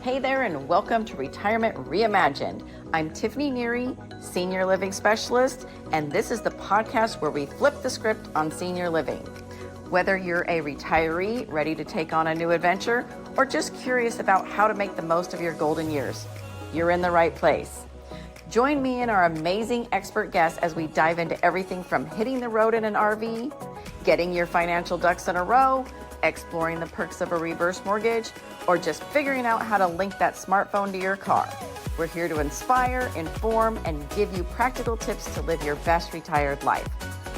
Hey there, and welcome to Retirement Reimagined. I'm Tiffany Nyiri, Senior Living Specialist, and this is the podcast where we flip the script on senior living. Whether you're a retiree ready to take on a new adventure or just curious about how to make the most of your golden years, you're in the right place. Join me and our amazing expert guests as we dive into everything from hitting the road in an RV, getting your financial ducks in a row, exploring the perks of a reverse mortgage, or just figuring out how to link that smartphone to your car. We're here to inspire, inform, and give you practical tips to live your best retired life.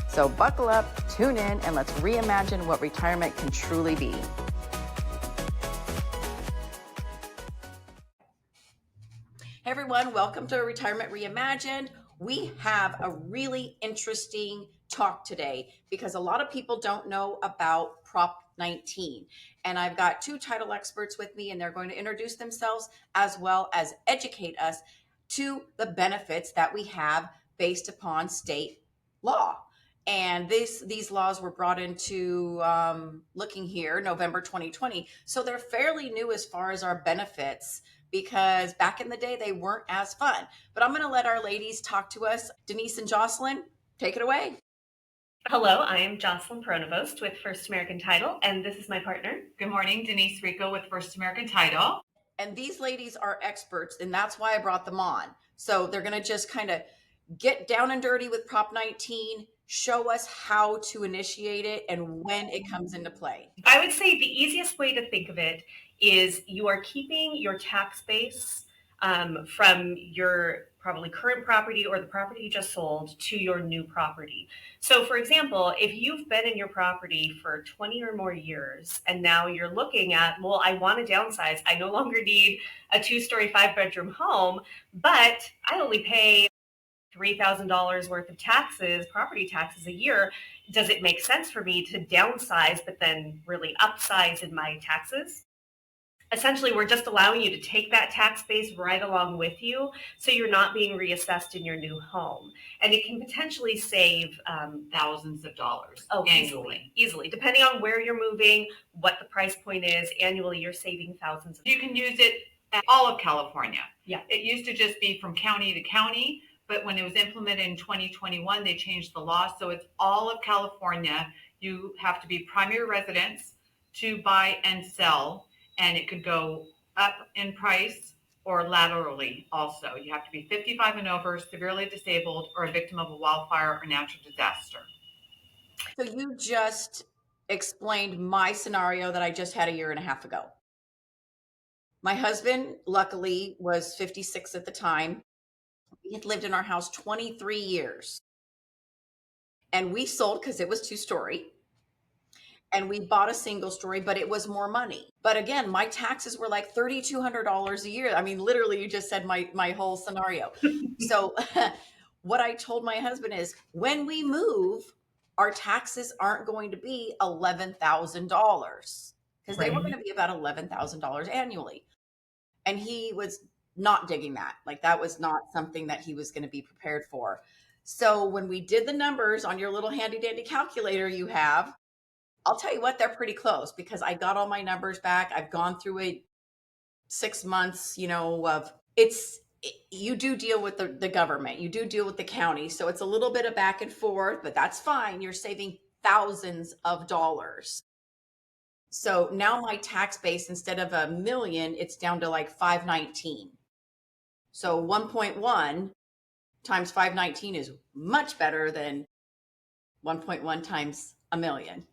So buckle up, tune in, and let's reimagine what retirement can truly be. Hey everyone, welcome to Retirement Reimagined. We have a really interesting talk today because a lot of people don't know about Prop 19. And I've got two title experts with me, and they're going to introduce themselves as well as educate us to the benefits that we have based upon state law. And these laws were brought into looking here November 2020. So they're fairly new as far as our benefits, because back in the day, they weren't as fun. But I'm going to let our ladies talk to us. Denise and Jocelyn, take it away. Hello, I am Jocelyn Peronobost with First American Title, and this is my partner. Good morning, Denise Rico with First American Title. And these ladies are experts, and that's why I brought them on. So they're going to just kind of get down and dirty with Prop 19, show us how to initiate it and when it comes into play. I would say the easiest way to think of it is you are keeping your tax base from your probably current property or the property you just sold to your new property. So for example, if you've been in your property for 20 or more years and now you're looking at, well, I want to downsize. I no longer need a 2-story, 5-bedroom home, but I only pay $3,000 worth of taxes, property taxes a year. Does it make sense for me to downsize, but then really upsize in my taxes? Essentially, we're just allowing you to take that tax base right along with you, so you're not being reassessed in your new home. And it can potentially save thousands of dollars annually. Easily. Depending on where you're moving, what the price point is, annually you're saving thousands of dollars. You can use it at all of California. Yeah. It used to just be from county to county, but when it was implemented in 2021, they changed the law. So it's all of California. You have to be primary residence to buy and sell, and it could go up in price or laterally also. You have to be 55 and over, severely disabled, or a victim of a wildfire or natural disaster. So you just explained my scenario that I just had a year and a half ago. My husband, luckily, was 56 at the time. We had lived in our house 23 years. And we sold because it was 2-story. And we bought a single story, but it was more money. But again, my taxes were like $3,200 a year. I mean, literally, you just said my whole scenario. So what I told my husband is, when we move, our taxes aren't going to be $11,000, because they were going to be about $11,000 annually. And he was not digging that. Like, that was not something that he was going to be prepared for. So when we did the numbers on your little handy dandy calculator you have, I'll tell you what, they're pretty close, because I got all my numbers back. I've gone through it 6 months, you do deal with the government, you do deal with the county. So it's a little bit of back and forth, but that's fine. You're saving thousands of dollars. So now my tax base, instead of $1 million, it's down to like 519. So 1.1 times 519 is much better than 1.1 times $1 million.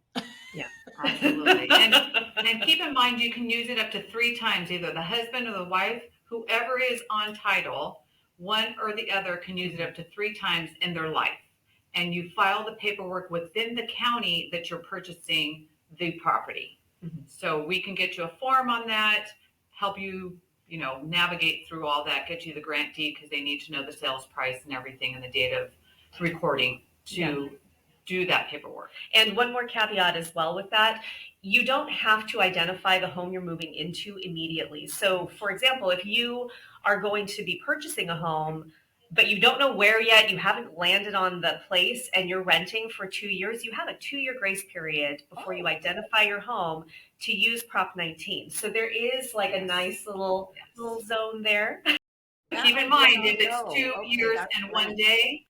Yeah, absolutely. And keep in mind, you can use it up to 3 times. Either the husband or the wife, whoever is on title, one or the other can use it up to 3 times in their life. And you file the paperwork within the county that you're purchasing the property. Mm-hmm. So we can get you a form on that, help you, navigate through all that, get you the grant deed, because they need to know the sales price and everything and the date of recording to do that paperwork. And one more caveat as well with that, you don't have to identify the home you're moving into immediately. So for example, if you are going to be purchasing a home, but you don't know where yet, you haven't landed on the place, and you're renting for 2 years, you have a 2-year grace period before you Oh, identify your home to use Prop 19. So there is like a Yes. nice little Yes. zone there. that Keep I in did mind, not if it's know. two Okay, years that's and one great. day,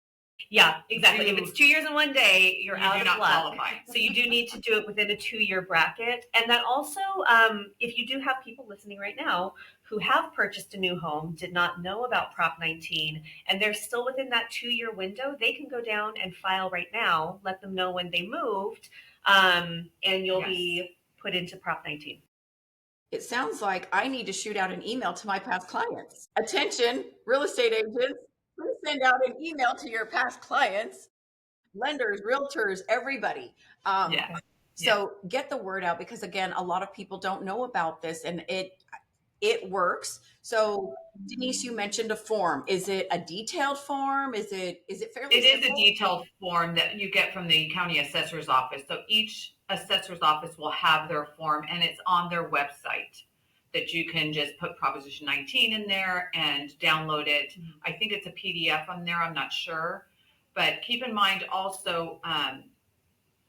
Yeah, exactly. If you it's 2 years and one day, you're you out do of not luck. qualify. So you do need to do it within a 2-year bracket. And that also, if you do have people listening right now who have purchased a new home, did not know about Prop 19, and they're still within that 2-year window, they can go down and file right now, let them know when they moved, and you'll Yes. be put into Prop 19. It sounds like I need to shoot out an email to my past clients. Attention, real estate agents, please send out an email to your past clients, lenders, realtors, everybody. Yes. So get the word out, because again, a lot of people don't know about this, and it works. So Denise, you mentioned a form. Is it a detailed form? Is it fairly It is a simple? detailed form that you get from the county assessor's office. So each assessor's office will have their form, and it's on their website that you can just put Proposition 19 in there and download it. I think it's a PDF on there. I'm not sure. But keep in mind also,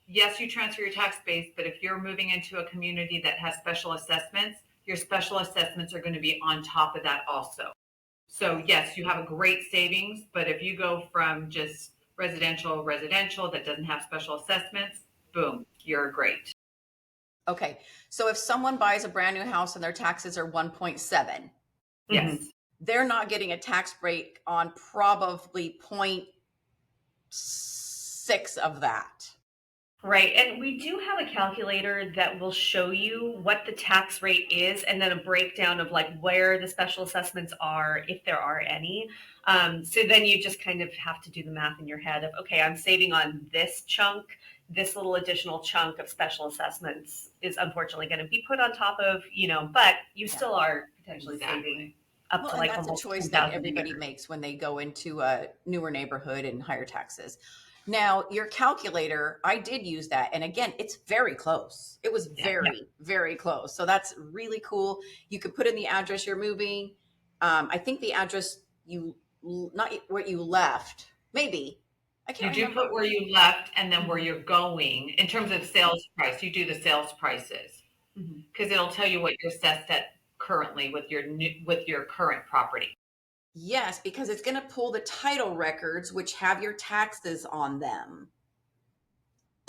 yes, you transfer your tax base, but if you're moving into a community that has special assessments, your special assessments are going to be on top of that also. So yes, you have a great savings, but if you go from just residential that doesn't have special assessments, boom, you're great. Okay. So if someone buys a brand new house and their taxes are 1.7, Yes. they're not getting a tax break on probably 0.6 of that. Right. And we do have a calculator that will show you what the tax rate is, and then a breakdown of like where the special assessments are, if there are any. So then you just kind of have to do the math in your head of, okay, I'm saving on this chunk. This little additional chunk of special assessments is unfortunately going to be put on top of, but you still are potentially saving up Well, to and like that's a almost choice that 10,000 a everybody year. makes when they go into a newer neighborhood and higher taxes. Now, your calculator, I did use that. And again, it's very close. It was Yeah. very, very close. So that's really cool. You could put in the address you're moving. I think the address not what you left, maybe. I You can't do remember. put where you left and then where you're going in terms of sales price. You do the sales prices because it'll tell you what you're assessed at currently with your current property. Yes, because it's going to pull the title records, which have your taxes on them.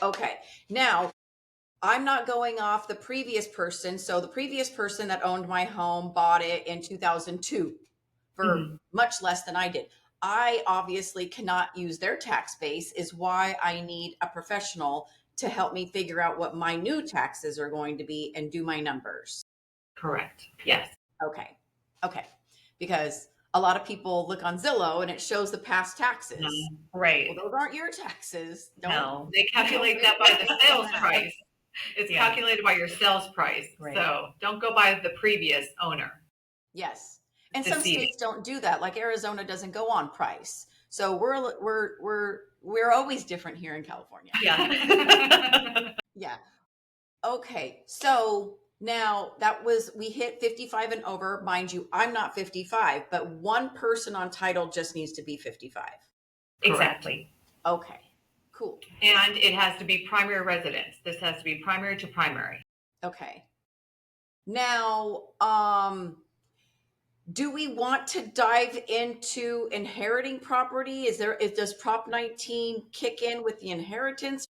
Okay. Now, I'm not going off the previous person. So the previous person that owned my home bought it in 2002 for Mhm. much less than I did. I obviously cannot use their tax base, is why I need a professional to help me figure out what my new taxes are going to be and do my numbers. Correct. Yes. Okay. Okay. Because a lot of people look on Zillow and it shows the past No, taxes. Well, Right. those aren't your taxes. Don't. No. they calculate that by the sales price. It's Yeah. calculated by your sales price. Right. So don't go by the previous owner. Yes. And some Deceiving. states don't do that. Like Arizona doesn't go on price. So we're always different here in California. Yeah. Yeah. Okay. So now we hit 55 and over. Mind you, I'm not 55, but one person on title just needs to be 55. Exactly. Okay. Cool. And it has to be primary residence. This has to be primary to primary. Okay. Now, do we want to dive into inheriting property? Does Prop 19 kick in with the inheritance?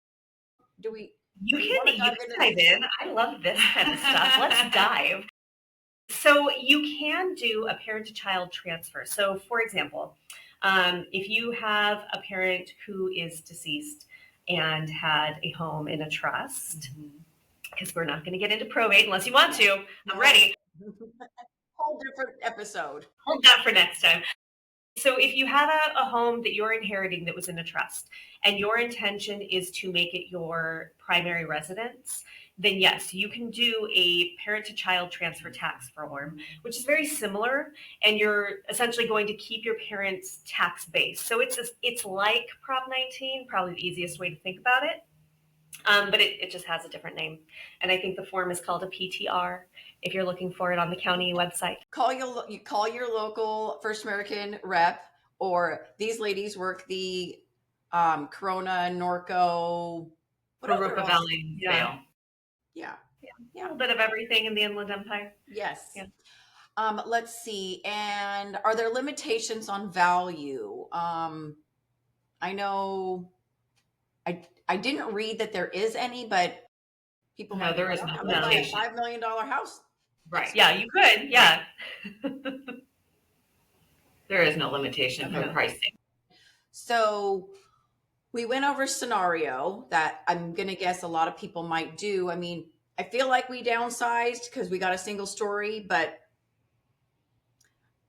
Do we want to You dive can into dive this? in. I love this kind of stuff. Let's dive. So you can do a parent to child transfer. So for example, if you have a parent who is deceased and had a home in a trust, because we're not going to get into probate unless you want to, I'm ready. Whole different episode. Hold that for next time. So if you have a home that you're inheriting that was in a trust and your intention is to make it your primary residence, then yes, you can do a parent to child transfer tax form, which is very similar. And you're essentially going to keep your parents' tax base. So it's like Prop 19, probably the easiest way to think about it. But it just has a different name. And I think the form is called a PTR if you're looking for it on the county website. You call your local First American rep, or these ladies work the Corona, Norco, what other Parupa else? Valley Yeah. sale. Yeah. A little bit of everything in the Inland Empire. Yes. Yeah. Let's see. And are there limitations on value? I know I didn't read that there is any, but people No, might be there like, is oh, no I'm going to buy a limitation. $5 million house. Right. Yeah, you could. Yeah. There is no limitation Okay. for pricing. So we went over scenario that I'm going to guess a lot of people might do. I mean, I feel like we downsized because we got a single story, but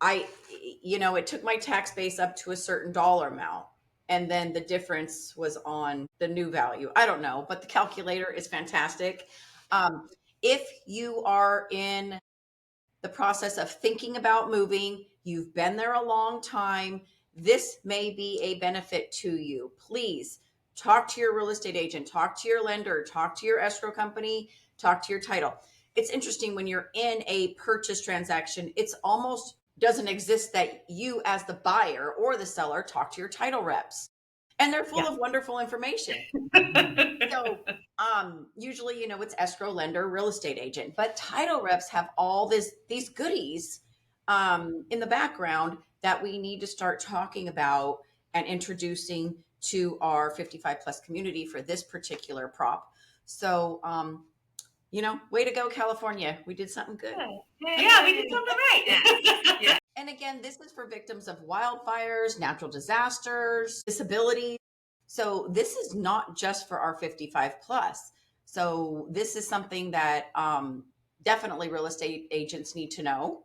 it took my tax base up to a certain dollar amount. And then the difference was on the new value. I don't know, but the calculator is fantastic. If you are in the process of thinking about moving, you've been there a long time, this may be a benefit to you. Please talk to your real estate agent, talk to your lender, talk to your escrow company, talk to your title. It's interesting when you're in a purchase transaction, it's almost doesn't exist that you as the buyer or the seller talk to your title reps. And they're full of wonderful information. So usually, it's escrow, lender, real estate agent, but title reps have all these goodies in the background that we need to start talking about and introducing to our 55 plus community for this particular prop. So, way to go, California. We did something good. Yeah, we did something right. Yeah. And again, this is for victims of wildfires, natural disasters, disabilities. So this is not just for our 55 plus. So this is something that definitely real estate agents need to know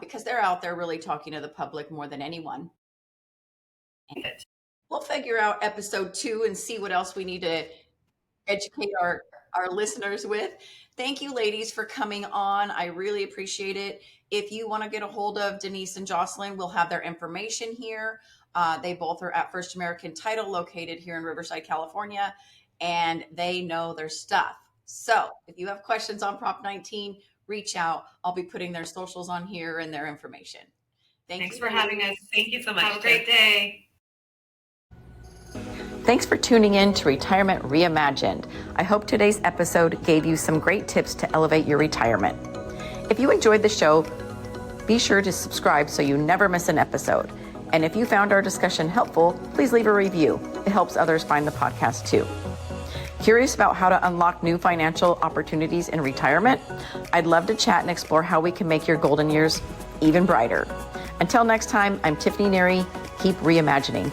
because they're out there really talking to the public more than anyone. We'll figure out episode 2 and see what else we need to educate our listeners with. Thank you, ladies, for coming on. I really appreciate it. If you want to get a hold of Denise and Jocelyn, we'll have their information here. They both are at First American Title, located here in Riverside, California, and they know their stuff. So if you have questions on Prop 19, reach out. I'll be putting their socials on here and their information. Thanks you for having us. Thank you so much. Have a great day. Thanks for tuning in to Retirement Reimagined. I hope today's episode gave you some great tips to elevate your retirement. If you enjoyed the show, be sure to subscribe so you never miss an episode. And if you found our discussion helpful, please leave a review. It helps others find the podcast too. Curious about how to unlock new financial opportunities in retirement? I'd love to chat and explore how we can make your golden years even brighter. Until next time, I'm Tiffany Nyiri. Keep reimagining.